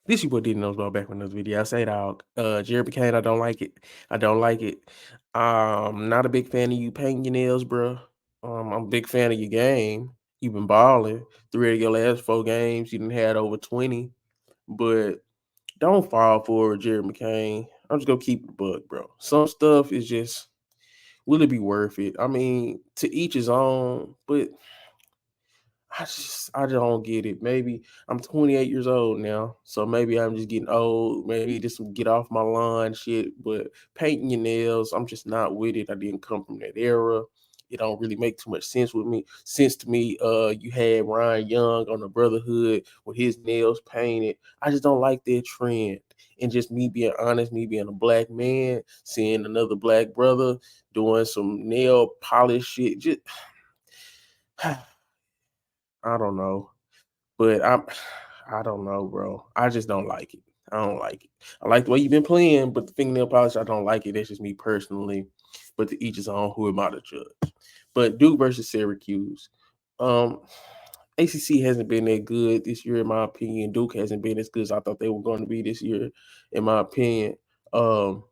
This your boy diddyknowsball back with another video. I say dog. Jared McCain, I don't like it. I don't like it. Not a big fan of you painting your nails, bro. I'm a big fan of your game. You've been balling. 3 of your last 4 games, you done had over 20. But don't fall for it, Jared McCain. I'm just gonna keep it a buck, bro. Some stuff is just, will it be worth it? I mean, to each his own, but I don't get it. Maybe I'm 28 years old now, so maybe I'm just getting old. Maybe just some get off my lawn shit. But painting your nails, I'm just not with it. I didn't come from that era. It don't really make too much sense to me. You had Ryan Young on the Brotherhood with his nails painted. I just don't like that trend. And just me being honest, me being a black man, seeing another black brother doing some nail polish shit, just I don't know. But I don't know, bro. I just don't like it. I don't like it. I like the way you've been playing, but the fingernail polish, I don't like it. That's just me personally. But to each his own. Who am I to judge? But Duke versus Syracuse. Um, ACC hasn't been that good this year, in my opinion. Duke hasn't been as good as I thought they were going to be this year, in my opinion. Um,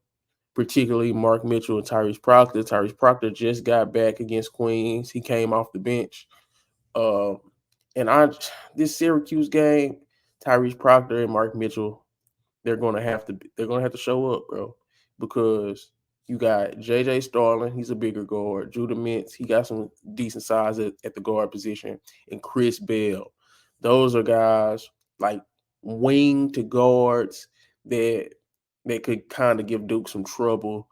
Particularly Mark Mitchell and Tyrese Proctor. Tyrese Proctor just got back against Queens. He came off the bench. Um, and this Syracuse game, Tyrese Proctor and Mark Mitchell, they're gonna have to show up, bro, because you got JJ Starling, he's a bigger guard. Judah Mintz, he got some decent size at the guard position, and Chris Bell. Those are guys like wing to guards that could kind of give Duke some trouble.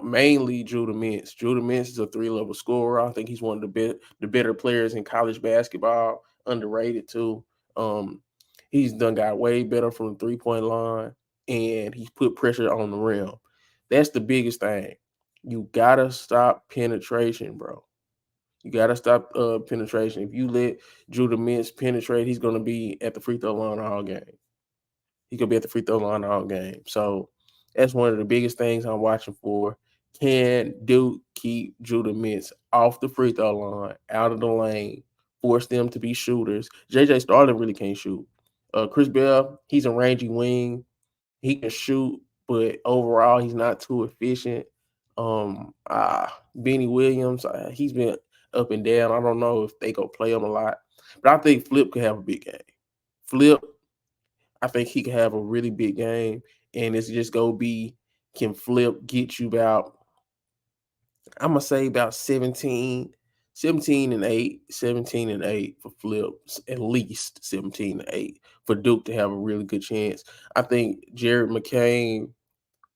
Mainly Judah Mintz. Judah Mintz is a 3-level scorer. I think he's one of the better players in college basketball. Underrated too. Um, he's got way better from the 3-point line, and he's put pressure on the rim. That's the biggest thing. You gotta stop penetration, bro. You gotta stop penetration. If you let Judah Mintz penetrate, he's gonna be at the free throw line all game. He could be at the free throw line all game. So that's one of the biggest things I'm watching for. Can Duke keep Judah Mintz off the free throw line, out of the lane, force them to be shooters? JJ Starling really can't shoot. Chris Bell, he's a rangy wing. He can shoot, but overall, he's not too efficient. Benny Williams, he's been up and down. I don't know if they go play him a lot, but I think Flip could have a big game. Flip, I think he could have a really big game, and it's just gonna be, can Flip get you about, I'm gonna say about 17 and 8, 17 and 8 for Flip, at least 17 and 8 for Duke to have a really good chance. I think Jared McCain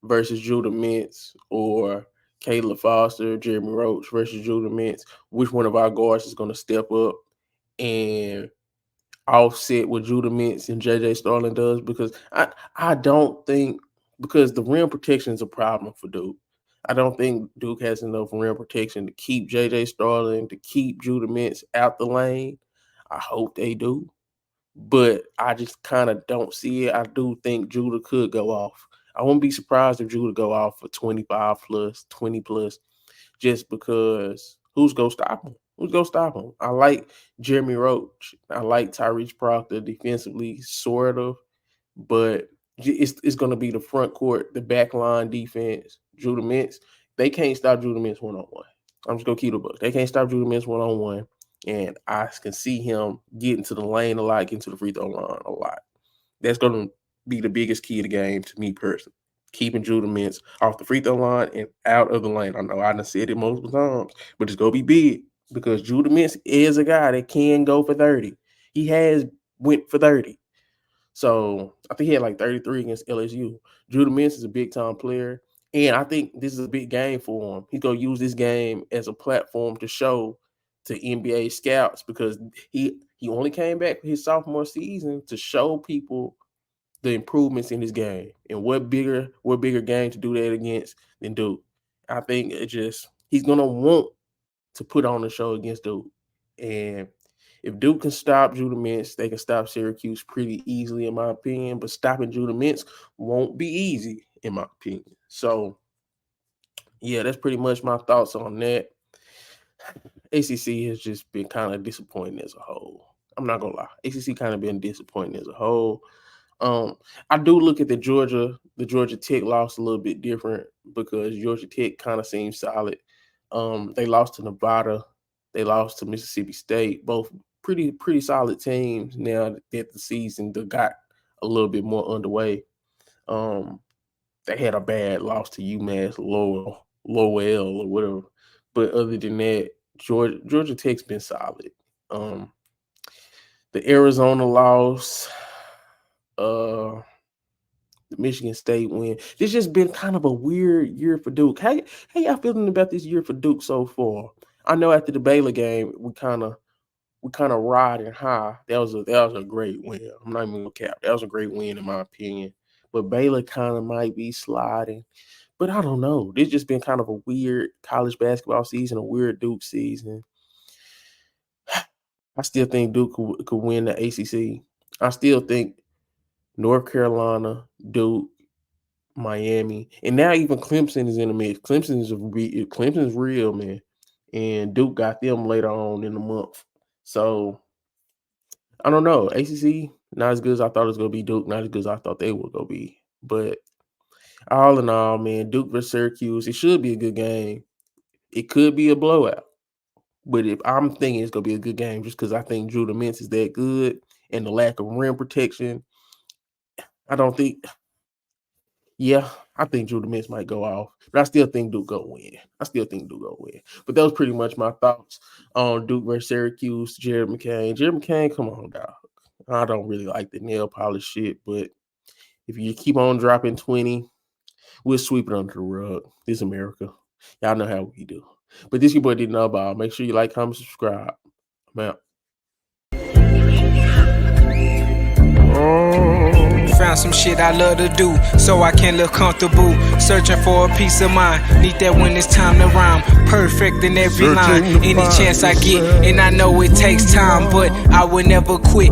versus Judah Mintz, or Caleb Foster, Jeremy Roach versus Judah Mintz, which one of our guards is gonna step up and offset what Judah Mintz and JJ Starling does? Because I don't think, because the rim protection is a problem for Duke. I don't think Duke has enough rim protection to keep JJ Starling, to keep Judah Mintz out the lane. I hope they do, but I just kind of don't see it. I do think Judah could go off. I wouldn't be surprised if Judah go off for 25 plus, 20 plus, just because who's gonna stop him? Who's gonna stop him? I like Jeremy Roach. I like Tyrese Proctor defensively, sort of, but it's gonna be the front court, the back line defense. Judah Mintz, they can't stop Judah Mintz 1-on-1. I'm just gonna keep the book. They can't stop Judah Mintz 1-on-1, and I can see him getting to the lane a lot, getting to the free throw line a lot. That's gonna be the biggest key of the game to me personally. Keeping Judah Mintz off the free throw line and out of the lane. I know I done said it multiple times, but it's gonna be big because Judah Mintz is a guy that can go for 30. He has went for 30. So I think he had like 33 against LSU. Judah Mintz is a big time player, and I think this is a big game for him. He's gonna use this game as a platform to show to NBA scouts, because he only came back for his sophomore season to show people the improvements in his game. And what bigger game to do that against than Duke? I think it just, he's gonna want to put on a show against Duke. And if Duke can stop Judah Mintz, they can stop Syracuse pretty easily, in my opinion. But stopping Judah Mintz won't be easy, in my opinion. So yeah, that's pretty much my thoughts on that. ACC has just been kind of disappointing as a whole. I'm not gonna lie. ACC kind of been disappointing as a whole. I do look at the Georgia Tech loss a little bit different because Georgia Tech kind of seems solid. They lost to Nevada, they lost to Mississippi State, both pretty solid teams. Now that the season got a little bit more underway, they had a bad loss to UMass Lowell or whatever. But other than that, Georgia Tech's been solid. The Arizona loss, the Michigan State win. This just been kind of a weird year for Duke. How y'all feeling about this year for Duke so far? I know after the Baylor game, we kind of riding high. That was a great win. I'm not even gonna cap. That was a great win in my opinion. But Baylor kind of might be sliding. But I don't know. This just been kind of a weird college basketball season, a weird Duke season. I still think Duke could win the ACC. I still think North Carolina, Duke, Miami, and now even Clemson is in the mix. Clemson's real, man, and Duke got them later on in the month. So I don't know. ACC not as good as I thought it was gonna be. Duke not as good as I thought they were gonna be. But all in all, man, Duke versus Syracuse, it should be a good game. It could be a blowout. But if I'm thinking it's gonna be a good game, just because I think Judah Mintz is that good, and the lack of rim protection, I don't think. Yeah, I think Judah Mintz might go off, but I still think Duke go win. But that was pretty much my thoughts on Duke versus Syracuse. Jared McCain, come on, dog. I don't really like the nail polish shit, but if you keep on dropping 20, we'll sweep it under the rug. This is America. Y'all know how we do. But this your boy diddyknowsball. Make sure you like, comment, subscribe. I'm out. Found some shit I love to do, so I can live comfortable. Searching for a peace of mind, need that when it's time to rhyme. Perfect in every line, any chance I get, and I know it takes time, but I will never quit.